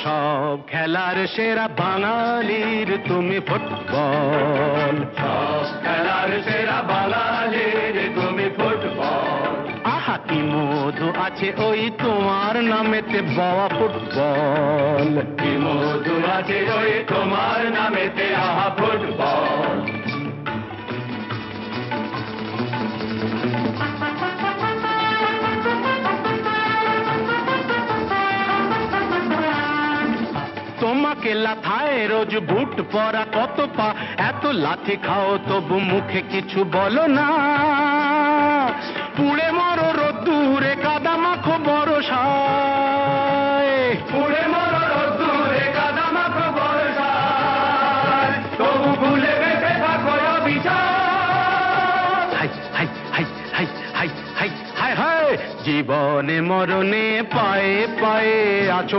সব খেলার সেরা বাঙালির তুমি ফুটবল, সব খেলার সেরা বাঙালির তুমি ফুটবল। আহা কি মধু আছে ওই তোমার নামেতে বাবা ফুটবল, কি মধু আছে ওই তোমার নামেতে আহা ফুটবল। তোমাকে লাথায় রোজ বুট পরা কত পা, এত লাথি খাও তবু মুখে কিছু বলো না। পুড়ে মরো রোদ্দুরে কাদা মাখো বরসায়, পুড়ে মরো রোদ্দুরে কাদা মাখো বর্ষায়, তবু ভুলে বেঁচে থাকো অবিচার। High high high high high high high high, জীবনে মরণে পায়ে পায়ে আছো